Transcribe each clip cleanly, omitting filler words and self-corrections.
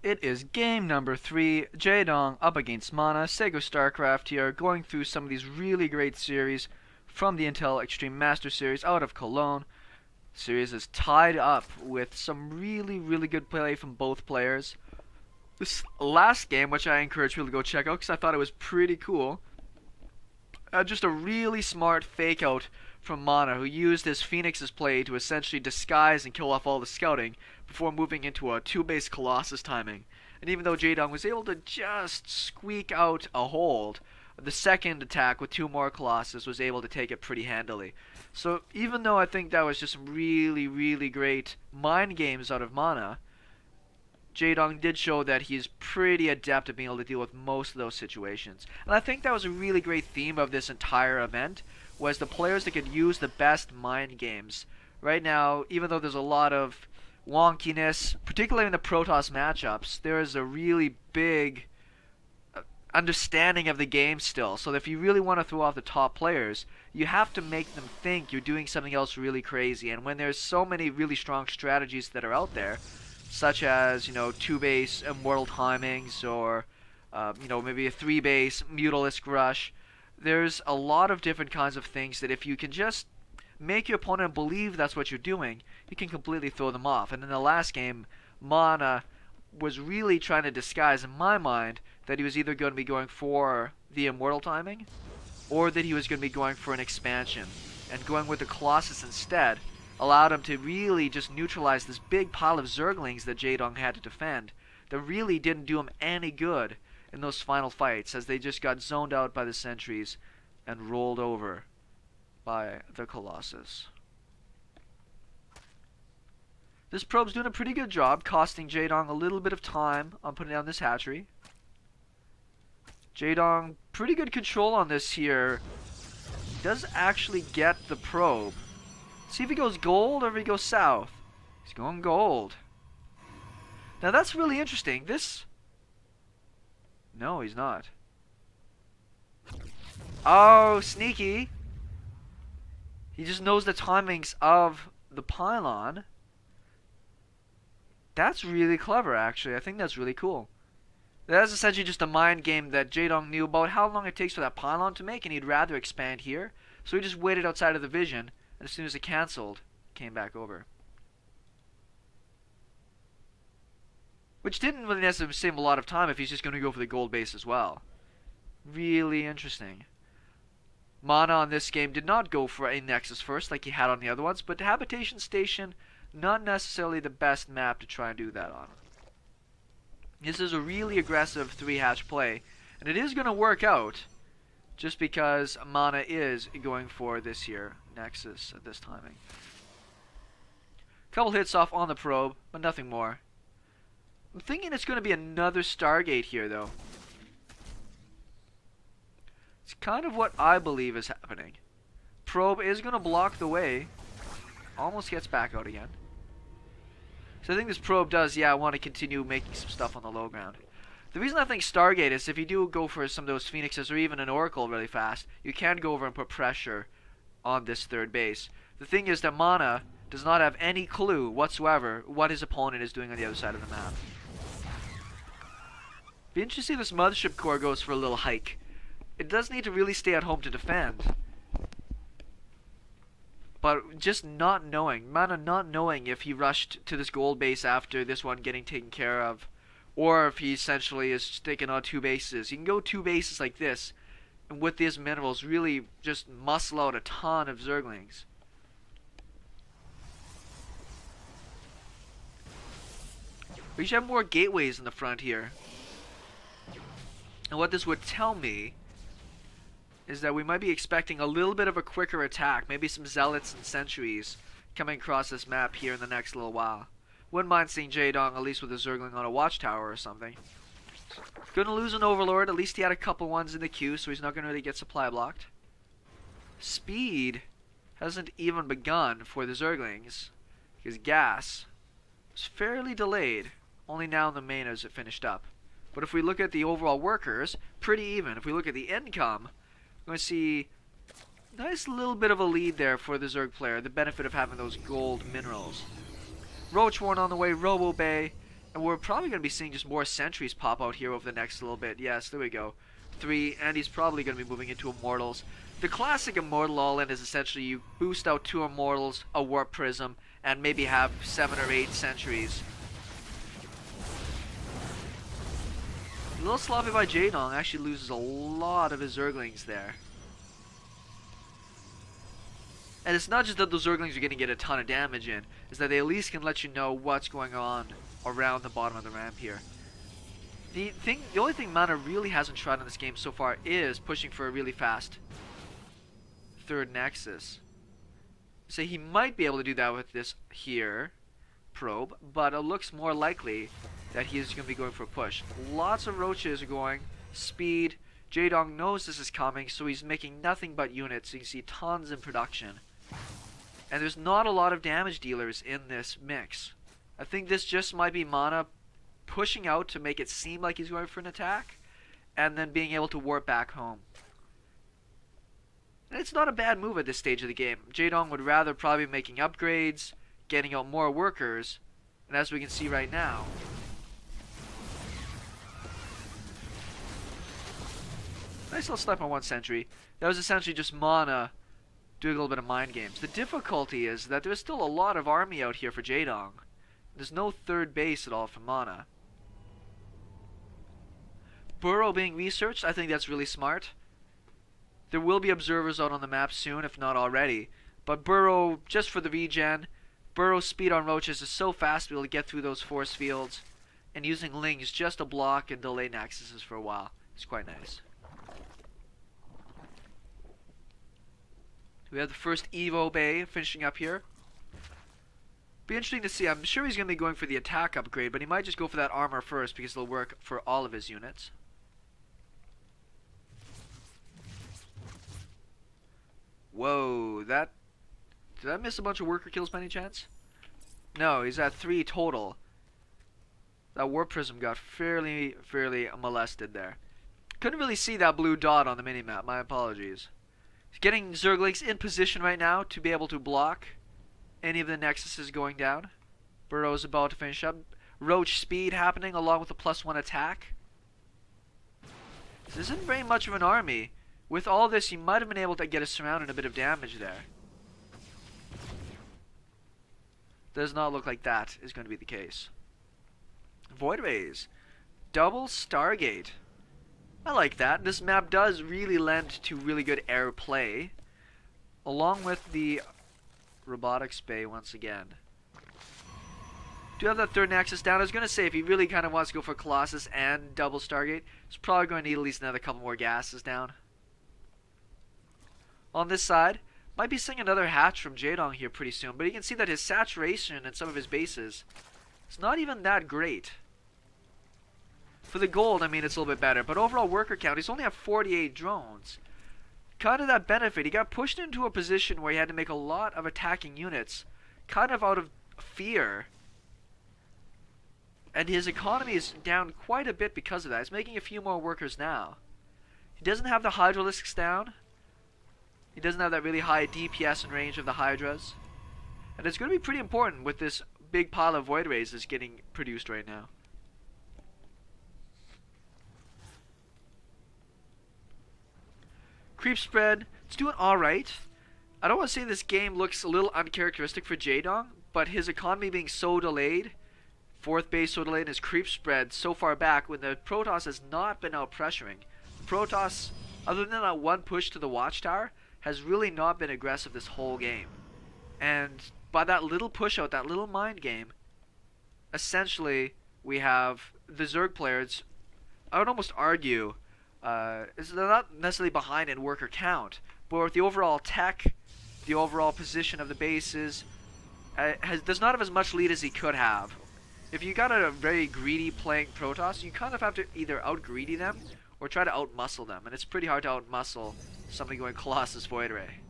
It is game number 3, Jaedong up against Mana, SeKo Starcraft here, going through some of these really great series from the Intel Extreme Master Series out of Cologne. Series is tied up with some really good play from both players. This last game, which I encourage people to go check out because I thought it was pretty cool, just a really smart fake out from Mana, who used his Phoenix's play to essentially disguise and kill off all the scouting before moving into a 2-base Colossus timing. And even though Jaedong was able to just squeak out a hold, the second attack with 2 more Colossus was able to take it pretty handily. So even though I think that was just some really great mind games out of Mana, Jaedong did show that he's pretty adept at being able to deal with most of those situations. And I think that was a really great theme of this entire event, was the players that could use the best mind games. Right now, even though there's a lot of wonkiness, particularly in the protoss matchups, there is a really big understanding of the game still. So if you really want to throw off the top players, you have to make them think you're doing something else really crazy. And when there's so many really strong strategies that are out there, such as, 2-base immortal timings, or maybe a 3-base mutalisk rush, there's a lot of different kinds of things that if you can just make your opponent believe that's what you're doing, you can completely throw them off. And in the last game, Mana was really trying to disguise, in my mind, that he was either going to be going for the immortal timing, or that he was going to be going for an expansion. And going with the Colossus instead allowed him to really just neutralize this big pile of zerglings that Jaedong had to defend, that really didn't do him any good in those final fights, as they just got zoned out by the sentries and rolled over by the Colossus. This probe's doing a pretty good job, costing Jaedong a little bit of time on putting down this hatchery. Jaedong, pretty good control on this here. He does actually get the probe. See if he goes gold or if he goes south. He's going gold. Now that's really interesting. No, he's not. Oh, sneaky. He just knows the timings of the pylon. That's really clever, actually. I think that's really cool. That's essentially just a mind game that Jaedong knew about how long it takes for that pylon to make, and he'd rather expand here. So he just waited outside of the vision, and as soon as it cancelled, came back over. Which didn't really necessarily save a lot of time if he's just going to go for the gold base as well. Really interesting. Mana on this game did not go for a nexus first like he had on the other ones, but the habitation station, not necessarily the best map to try and do that on. This is a really aggressive 3-hatch play, and it is going to work out just because Mana is going for this here nexus at this timing. Couple hits off on the probe, but nothing more. I'm thinking it's going to be another Stargate here, though. It's kind of what I believe is happening. Probe is going to block the way. Almost gets back out again. So I think this probe does, want to continue making some stuff on the low ground. The reason I think Stargate is if you do go for some of those Phoenixes or even an Oracle really fast, you can go over and put pressure on this 3rd base. The thing is that Mana does not have any clue whatsoever what his opponent is doing on the other side of the map. Be interesting if this Mothership Core goes for a little hike. It does need to really stay at home to defend. But just not knowing, Mana not knowing if he rushed to this gold base after this one getting taken care of, or if he essentially is sticking on 2 bases. You can go 2 bases like this, and with these minerals really just muscle out a ton of zerglings. We should have more gateways in the front here. And what this would tell me is that we might be expecting a little bit of a quicker attack. Maybe some zealots and sentries coming across this map here in the next little while. Wouldn't mind seeing Jaedong at least with a zergling on a watchtower or something. Gonna lose an overlord. At least he had a couple ones in the queue, so he's not gonna really get supply blocked. Speed hasn't even begun for the zerglings, because gas is fairly delayed. Only now in the main has it finished up. But if we look at the overall workers, pretty even. If we look at the income, we're going to see a nice little bit of a lead there for the Zerg player. The benefit of having those gold minerals. Roach Warren on the way, Robo Bay. And we're probably going to be seeing just more sentries pop out here over the next little bit. Yes, there we go. 3, and he's probably going to be moving into Immortals. The classic Immortal all-in is essentially you boost out 2 Immortals, a Warp Prism, and maybe have 7 or 8 sentries. A little sloppy by Jaedong, actually loses a lot of his Zerglings there. And it's not just that those Zerglings are going to get a ton of damage in, it's that they at least can let you know what's going on around the bottom of the ramp here. The only thing Mana really hasn't tried in this game so far is pushing for a really fast 3rd Nexus. So he might be able to do that with this here probe, but it looks more likely that he is going to be going for a push. Lots of roaches are going, speed. Jaedong knows this is coming, so he's making nothing but units. So you can see tons in production. And there's not a lot of damage dealers in this mix. I think this just might be Mana pushing out to make it seem like he's going for an attack, and then being able to warp back home. And it's not a bad move at this stage of the game. Jaedong would rather probably be making upgrades, getting out more workers, and as we can see right now, nice little snipe on 1 sentry. That was essentially just Mana doing a little bit of mind games. The difficulty is that there's still a lot of army out here for Jaedong. There's no 3rd base at all for Mana. Burrow being researched, I think that's really smart. There will be observers out on the map soon, if not already. But Burrow, just for the regen, Burrow's speed on roaches is so fast to be able to get through those force fields. And using Lings just to block and delay nexuses for a while. It's quite nice. We have the first Evo Bay finishing up here. Be interesting to see. I'm sure he's going to be going for the attack upgrade, but he might just go for that armor first because it'll work for all of his units. Whoa, did I miss a bunch of worker kills by any chance? No, he's at 3 total. That Warp Prism got fairly molested there. Couldn't really see that blue dot on the minimap, my apologies. He's getting Zerglings in position right now to be able to block any of the nexuses going down. Burrow's about to finish up. Roach speed happening along with a +1 attack. This isn't very much of an army. With all this, he might have been able to get us surrounded and a bit of damage there. Does not look like that is going to be the case. Voidrays. Double Stargate. I like that. This map does really lend to really good air play. Along with the robotics bay once again. Do have that 3rd Nexus down. I was going to say, if he really kind of wants to go for Colossus and double Stargate, he's probably going to need at least another couple more gases down. On this side, might be seeing another hatch from Jaedong here pretty soon, but you can see that his saturation in some of his bases is not even that great. For the gold, I mean, it's a little bit better, but overall worker count, he's only at 48 drones. Kind of that benefit, he got pushed into a position where he had to make a lot of attacking units, kind of out of fear. And his economy is down quite a bit because of that. He's making a few more workers now. He doesn't have the Hydralisks down. He doesn't have that really high DPS and range of the Hydras. And it's going to be pretty important with this big pile of voidrays that's getting produced right now. Creep spread, it's doing alright. I don't want to say this game looks a little uncharacteristic for Jaedong, but his economy being so delayed, 4th base so delayed, and his creep spread so far back when the Protoss has not been out pressuring. Protoss, other than that one push to the watchtower, has really not been aggressive this whole game. And by that little push out, that little mind game, essentially we have the Zerg players, I would almost argue, they're not necessarily behind in worker count, but with the overall tech, the overall position of the bases, does not have as much lead as he could have. If you got a very greedy playing Protoss, you kind of have to either out-greedy them or try to out-muscle them, and it's pretty hard to out-muscle somebody going Colossus Void Ray.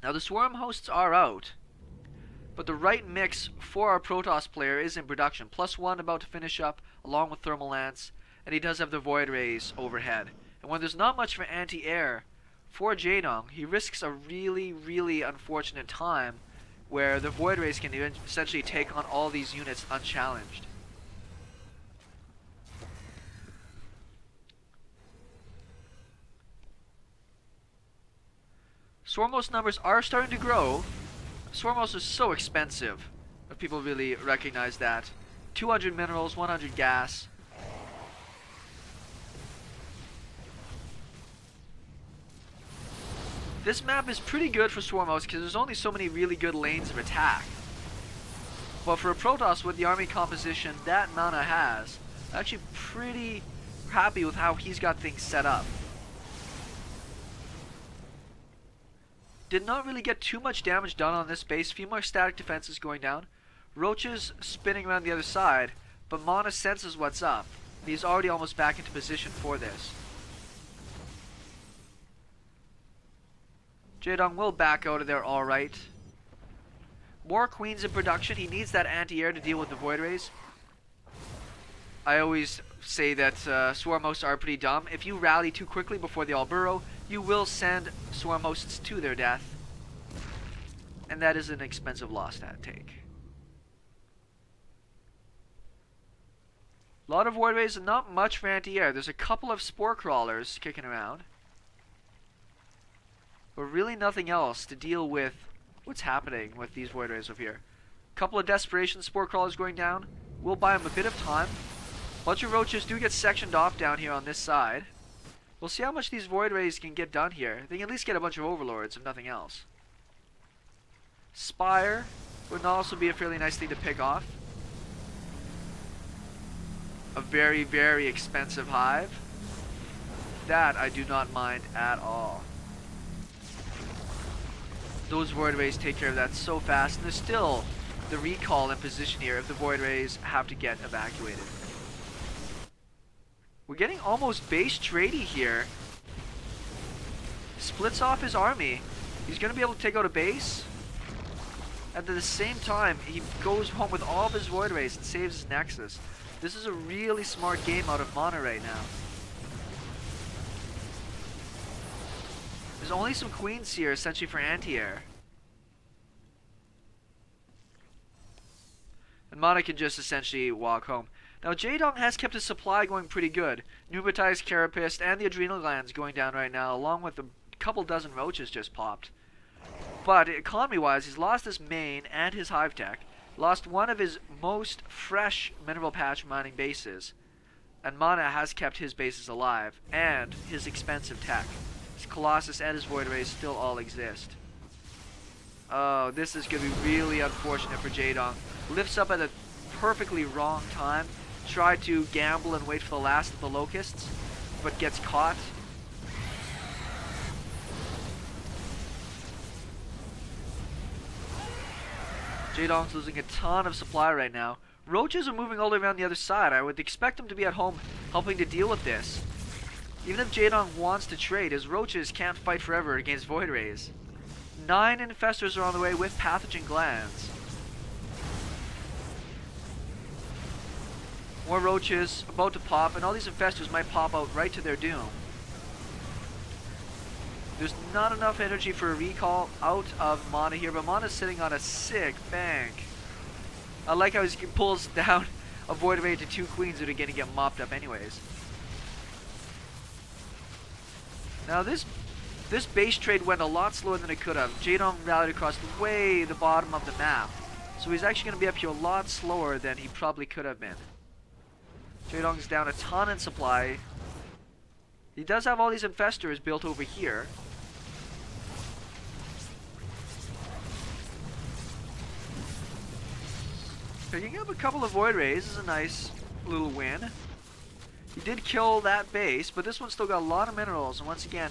Now the swarmhosts are out, but the right mix for our Protoss player is in production. +1 about to finish up, along with Thermal Lance, and he does have the Void Rays overhead. And when there's not much for anti-air for Jaedong, he risks a really unfortunate time where the voidrays can essentially take on all these units unchallenged. Swarmhost numbers are starting to grow. Swarmhost is so expensive, if people really recognize that. 200 minerals, 100 gas. This map is pretty good for Swarmhost because there's only so many really good lanes of attack. But for a Protoss with the army composition that Mana has, I'm actually pretty happy with how he's got things set up. Did not really get too much damage done on this base. A few more static defenses going down. Roaches spinning around the other side, but Mana senses what's up. He's already almost back into position for this. Jaedong will back out of there alright. More queens in production. He needs that anti-air to deal with the voidrays. I always say that Swarmhosts are pretty dumb. If you rally too quickly before they all burrow, you will send Swarmhosts to their death. And that is an expensive loss to take. A lot of voidrays and not much for anti-air. There's a couple of spore crawlers kicking around. But really nothing else to deal with what's happening with these voidrays over here. Couple of desperation spore crawlers going down. We'll buy them a bit of time. Bunch of roaches do get sectioned off down here on this side. We'll see how much these voidrays can get done here. They can at least get a bunch of overlords, if nothing else. Spire would also be a fairly nice thing to pick off. A very, very expensive hive. That I do not mind at all. Those voidrays take care of that so fast, and there's still the recall in position here if the voidrays have to get evacuated. We're getting almost base tradey here. Splits off his army. He's going to be able to take out a base. And at the same time, he goes home with all of his voidrays and saves his nexus. This is a really smart game out of Mana right now. There's only some queens here essentially for anti-air. And Mana can just essentially walk home. Now Jaedong has kept his supply going pretty good. Nubatized Carapace and the adrenal glands going down right now, along with a couple dozen roaches just popped. But economy-wise, he's lost his main and his hive tech. Lost one of his most fresh mineral patch mining bases. And Mana has kept his bases alive, and his expensive tech. His colossus and his voidrays still all exist. Oh, this is going to be really unfortunate for Jaedong. Lifts up at a perfectly wrong time. Tried to gamble and wait for the last of the locusts, but gets caught. Jaedong's losing a ton of supply right now. Roaches are moving all the way around the other side. I would expect them to be at home helping to deal with this. Even if Jaedong wants to trade, his roaches can't fight forever against voidrays. 9 infestors are on the way with pathogen glands. More roaches about to pop, and all these infestors might pop out right to their doom. There's not enough energy for a recall out of Mana here, but Mana's sitting on a sick bank. I like how he pulls down a voidray to 2 queens that are going to get mopped up anyways. Now this base trade went a lot slower than it could have. Jaedong rallied across way the bottom of the map, so he's actually going to be up here a lot slower than he probably could have been. Jaedong's down a ton in supply. He does have all these infestors built over here. Picking up a couple of voidrays is a nice little win. He did kill that base, but this one's still got a lot of minerals, and once again,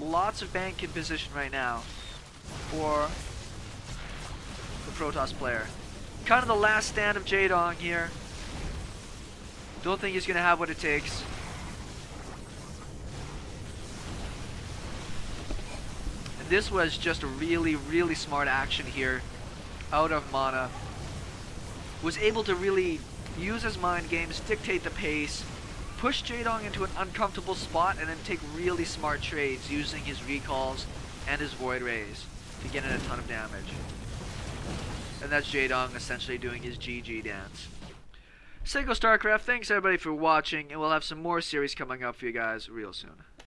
lots of bank in position right now for the Protoss player. Kind of the last stand of Jaedong here. Don't think he's going to have what it takes. And this was just a really, really smart action here out of Mana. Was able to really use his mind games, dictate the pace, push Jaedong into an uncomfortable spot, and then take really smart trades using his recalls and his void rays to get in a ton of damage. and that's Jaedong essentially doing his GG dance. SeKo Starcraft, thanks everybody for watching, and we'll have some more series coming up for you guys real soon.